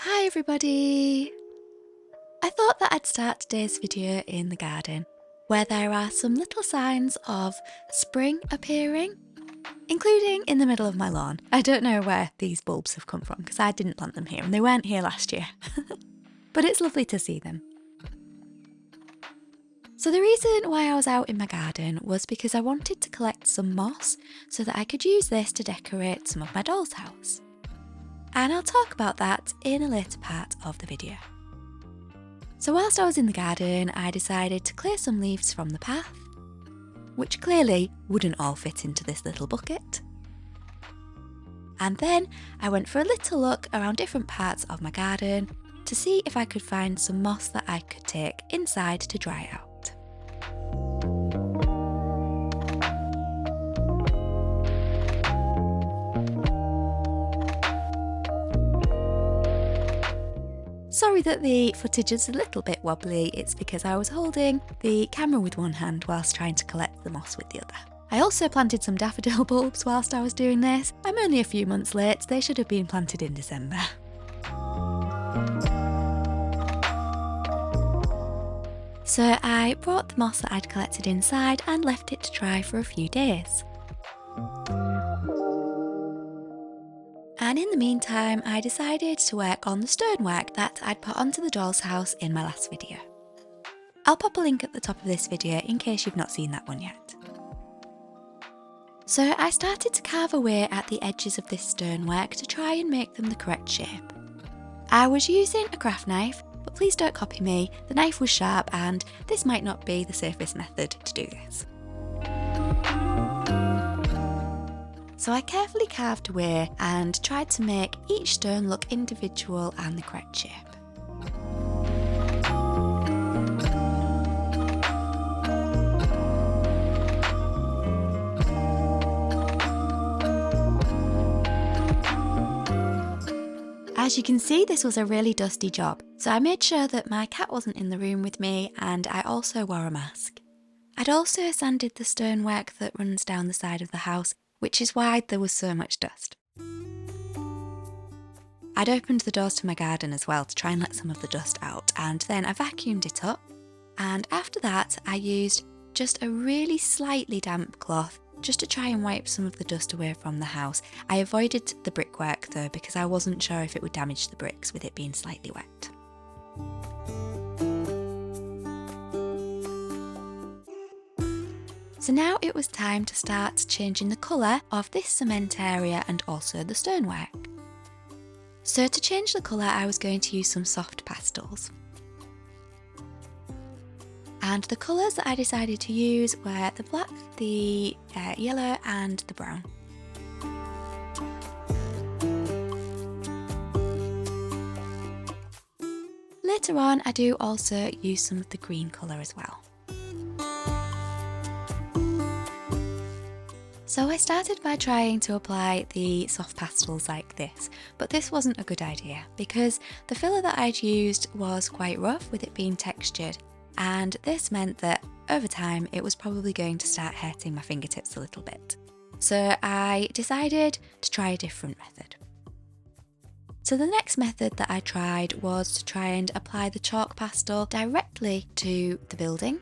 Hi everybody! I thought that I'd start today's video in the garden, where there are some little signs of spring appearing, including in the middle of my lawn. I don't know where these bulbs have come from because I didn't plant them here and they weren't here last year. But it's lovely to see them. So the reason why I was out in my garden was because I wanted to collect some moss so that I could use this to decorate some of my doll's house. And I'll talk about that in a later part of the video. So whilst I was in the garden, I decided to clear some leaves from the path, which clearly wouldn't all fit into this little bucket. And then I went for a little look around different parts of my garden to see if I could find some moss that I could take inside to dry out. Sorry that the footage is a little bit wobbly, it's because I was holding the camera with one hand whilst trying to collect the moss with the other. I also planted some daffodil bulbs whilst I was doing this. I'm only a few months late, they should have been planted in December. So I brought the moss that I'd collected inside and left it to dry for a few days. And in the meantime, I decided to work on the stonework that I'd put onto the doll's house in my last video. I'll pop a link at the top of this video in case you've not seen that one yet. So I started to carve away at the edges of this stonework to try and make them the correct shape. I was using a craft knife, but please don't copy me, the knife was sharp and this might not be the safest method to do this. So I carefully carved away and tried to make each stone look individual and the correct shape. As you can see, this was a really dusty job, so I made sure that my cat wasn't in the room with me and I also wore a mask. I'd also sanded the stonework that runs down the side of the house, which is why there was so much dust. I'd opened the doors to my garden as well to try and let some of the dust out, and then I vacuumed it up, and after that I used just a really slightly damp cloth just to try and wipe some of the dust away from the house. I avoided the brickwork though because I wasn't sure if it would damage the bricks with it being slightly wet. So now it was time to start changing the colour of this cement area and also the stonework. So to change the colour I was going to use some soft pastels. And the colours that I decided to use were the black, the yellow and the brown. Later on I do also use some of the green colour as well. So I started by trying to apply the soft pastels like this, but this wasn't a good idea because the filler that I'd used was quite rough with it being textured, and this meant that over time it was probably going to start hurting my fingertips a little bit. So I decided to try a different method. So the next method that I tried was to try and apply the chalk pastel directly to the building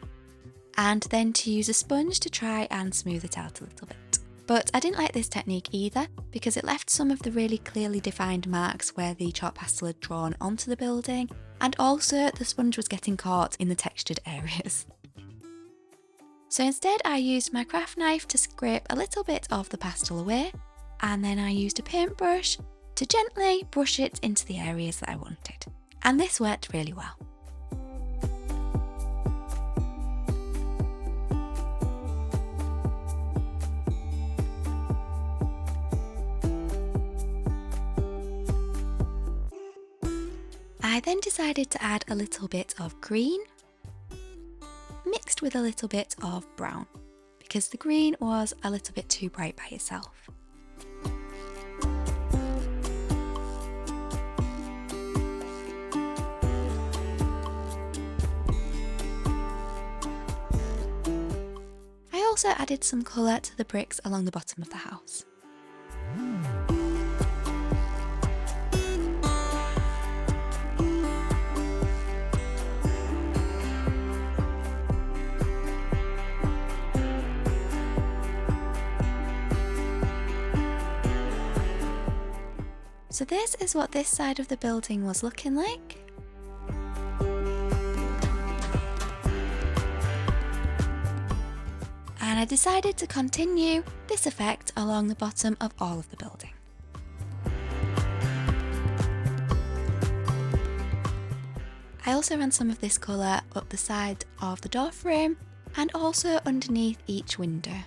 and then to use a sponge to try and smooth it out a little bit. But I didn't like this technique either because it left some of the really clearly defined marks where the chalk pastel had drawn onto the building, and also the sponge was getting caught in the textured areas. So instead I used my craft knife to scrape a little bit of the pastel away, and then I used a paintbrush to gently brush it into the areas that I wanted. And this worked really well. I then decided to add a little bit of green mixed with a little bit of brown because the green was a little bit too bright by itself. I also added some colour to the bricks along the bottom of the house. So this is what this side of the building was looking like. And I decided to continue this effect along the bottom of all of the building. I also ran some of this colour up the side of the door frame and also underneath each window.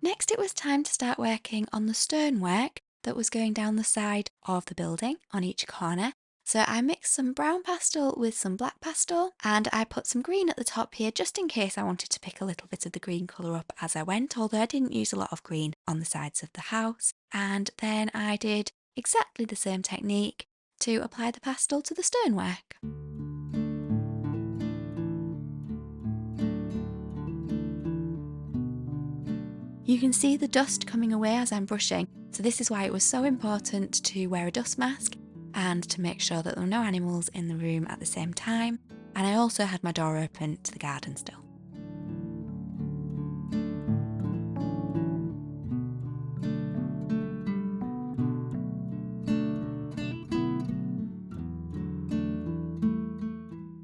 Next it was time to start working on the stonework that was going down the side of the building on each corner. So I mixed some brown pastel with some black pastel, and I put some green at the top here just in case I wanted to pick a little bit of the green colour up as I went, although I didn't use a lot of green on the sides of the house. And then I did exactly the same technique to apply the pastel to the stonework. You can see the dust coming away as I'm brushing, so this is why it was so important to wear a dust mask and to make sure that there were no animals in the room at the same time. And I also had my door open to the garden still.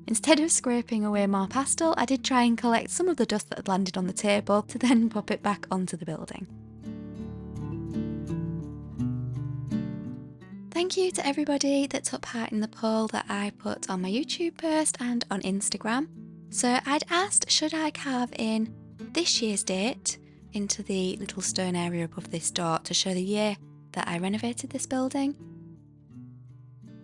Instead of scraping away more pastel, I did try and collect some of the dust that had landed on the table to then pop it back onto the building. Thank you to everybody that took part in the poll that I put on my YouTube post and on Instagram. So I'd asked, should I carve in this year's date into the little stone area above this door to show the year that I renovated this building?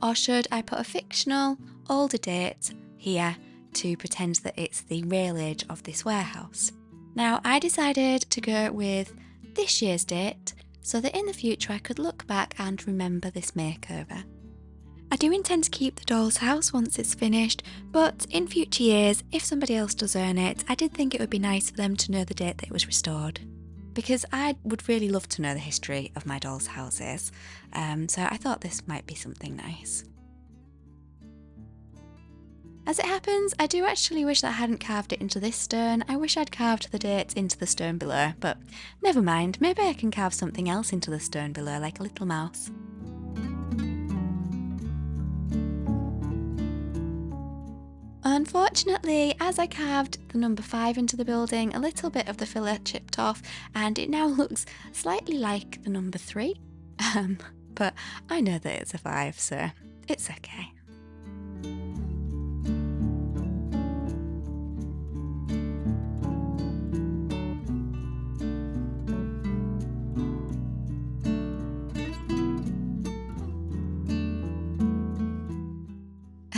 Or should I put a fictional older date here to pretend that it's the real age of this warehouse? Now I decided to go with this year's date so that in the future I could look back and remember this makeover. I do intend to keep the doll's house once it's finished, but in future years, if somebody else does own it, I did think it would be nice for them to know the date that it was restored. Because I would really love to know the history of my doll's houses, so I thought this might be something nice. As it happens, I do actually wish that I hadn't carved it into this stone. I wish I'd carved the dates into the stone below, but never mind, maybe I can carve something else into the stone below, like a little mouse. Unfortunately, as I carved the number 5 into the building, a little bit of the filler chipped off and it now looks slightly like the number 3. But I know that it's a 5, so it's okay.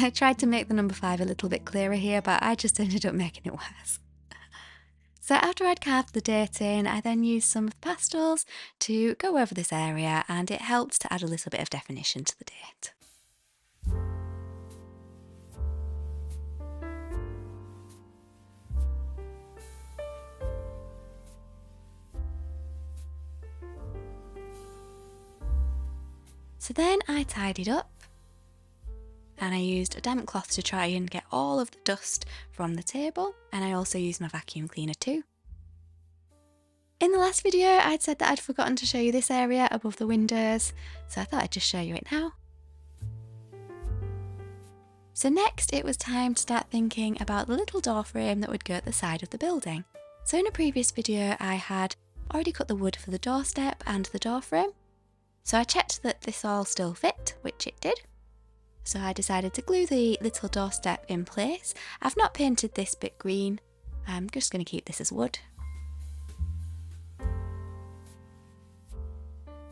I tried to make the number 5 a little bit clearer here, but I just ended up making it worse. So after I'd carved the date in, I then used some of the pastels to go over this area, and it helped to add a little bit of definition to the date. So then I tidied up, and I used a damp cloth to try and get all of the dust from the table, and I also used my vacuum cleaner too. In the last video I'd said that I'd forgotten to show you this area above the windows, so I thought I'd just show you it now. So next it was time to start thinking about the little door frame that would go at the side of the building. So in a previous video I had already cut the wood for the doorstep and the door frame, so I checked that this all still fit, which it did. So I decided to glue the little doorstep in place. I've not painted this bit green, I'm just going to keep this as wood.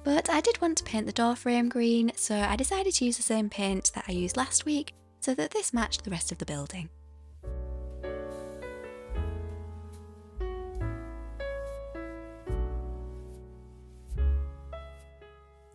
But I did want to paint the door frame green, so I decided to use the same paint that I used last week so that this matched the rest of the building.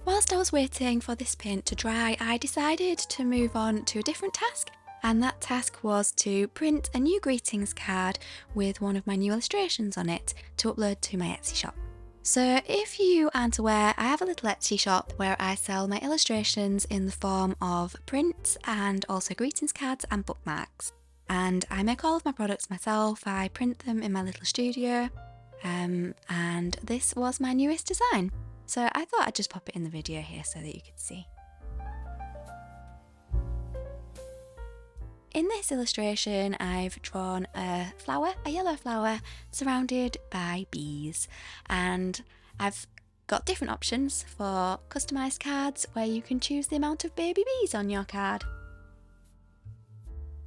Whilst I was waiting for this paint to dry, I decided to move on to a different task, and that task was to print a new greetings card with one of my new illustrations on it to upload to my Etsy shop. So if you aren't aware, I have a little Etsy shop where I sell my illustrations in the form of prints and also greetings cards and bookmarks. and I make all of my products myself. I print them in my little studio, and this was my newest design. So I thought I'd just pop it in the video here so that you could see. In this illustration, I've drawn a flower, a yellow flower, surrounded by bees, and I've got different options for customised cards where you can choose the amount of baby bees on your card.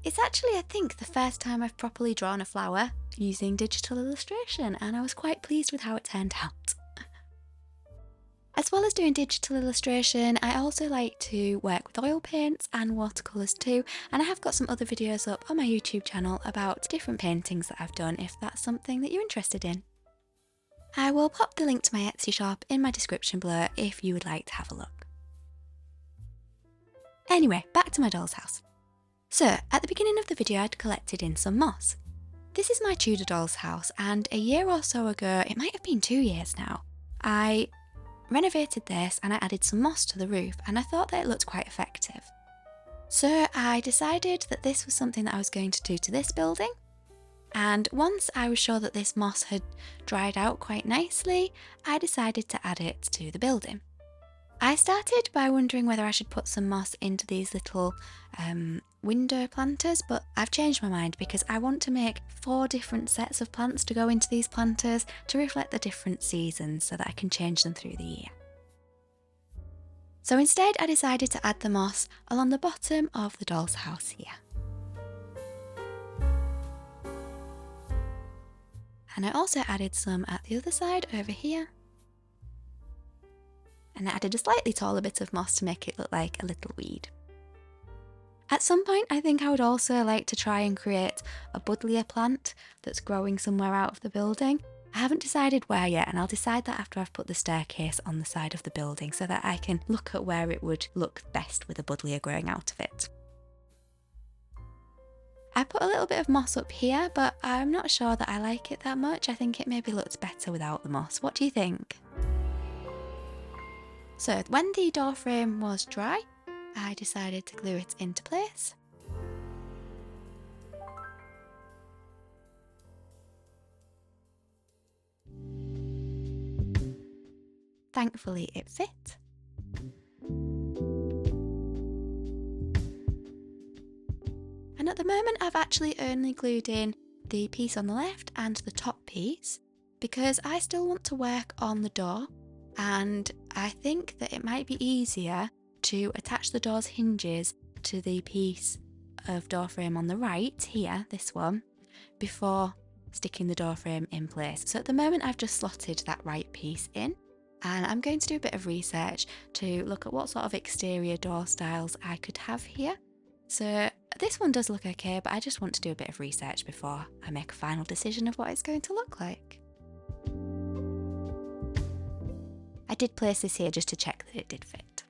It's actually, I think, the first time I've properly drawn a flower using digital illustration, and I was quite pleased with how it turned out. As well as doing digital illustration, I also like to work with oil paints and watercolours too, and I have got some other videos up on my YouTube channel about different paintings that I've done if that's something that you're interested in. I will pop the link to my Etsy shop in my description below if you would like to have a look. Anyway, back to my doll's house. So, at the beginning of the video I'd collected in some moss. This is my Tudor doll's house, and a year or so ago, it might have been 2 years now, I renovated this and I added some moss to the roof, and I thought that it looked quite effective. So I decided that this was something that I was going to do to this building, and once I was sure that this moss had dried out quite nicely, I decided to add it to the building. I started by wondering whether I should put some moss into these little window planters, but I've changed my mind because I want to make 4 different sets of plants to go into these planters to reflect the different seasons so that I can change them through the year. So instead I decided to add the moss along the bottom of the doll's house here. And I also added some at the other side over here. And I added a slightly taller bit of moss to make it look like a little weed. At some point, I think I would also like to try and create a buddleia plant that's growing somewhere out of the building. I haven't decided where yet, and I'll decide that after I've put the staircase on the side of the building so that I can look at where it would look best with a buddleia growing out of it. I put a little bit of moss up here, but I'm not sure that I like it that much. I think it maybe looks better without the moss. What do you think? So when the door frame was dry, I decided to glue it into place. Thankfully it fit. And at the moment I've actually only glued in the piece on the left and the top piece because I still want to work on the door, and I think that it might be easier to attach the door's hinges to the piece of door frame on the right here, this one, before sticking the door frame in place. So at the moment I've just slotted that right piece in, and I'm going to do a bit of research to look at what sort of exterior door styles I could have here. So this one does look okay, but I just want to do a bit of research before I make a final decision of what it's going to look like. I did place this here just to check that it did fit.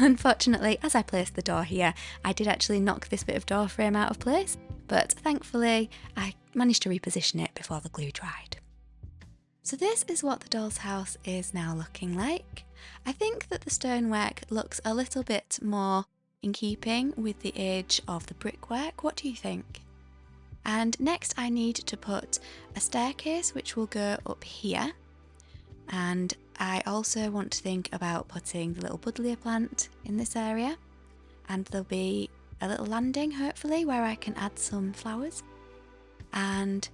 Unfortunately, as I placed the door here, I did actually knock this bit of door frame out of place, but thankfully I managed to reposition it before the glue dried. So this is what the doll's house is now looking like. I think that the stonework looks a little bit more in keeping with the age of the brickwork. What do you think? And next I need to put a staircase which will go up here, and I also want to think about putting the little buddleia plant in this area, and there'll be a little landing hopefully where I can add some flowers. And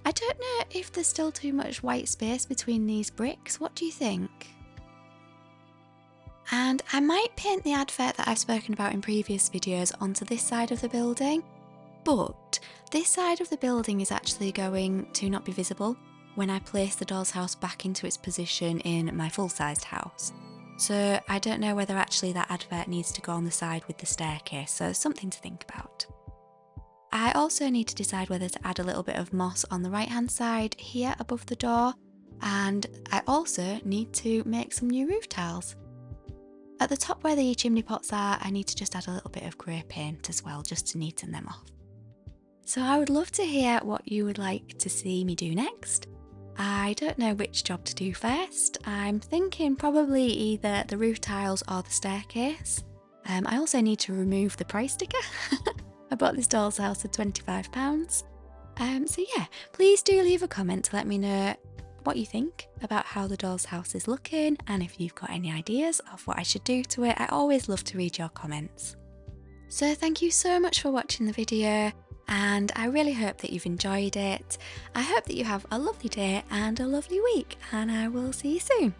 I don't know if there's still too much white space between these bricks. What do you think? And I might paint the advert that I've spoken about in previous videos onto this side of the building, but this side of the building is actually going to not be visible when I place the doll's house back into its position in my full-sized house. So I don't know whether actually that advert needs to go on the side with the staircase, so something to think about. I also need to decide whether to add a little bit of moss on the right hand side here above the door, and I also need to make some new roof tiles. At the top where the chimney pots are, I need to just add a little bit of grey paint as well, just to neaten them off. So I would love to hear what you would like to see me do next. I don't know which job to do first. I'm thinking probably either the roof tiles or the staircase. I also need to remove the price sticker. I bought this doll's house for £25. So yeah, please do leave a comment to let me know what you think about how the doll's house is looking, and if you've got any ideas of what I should do to it. I always love to read your comments. So thank you so much for watching the video, and I really hope that you've enjoyed it. I hope that you have a lovely day and a lovely week, and I will see you soon.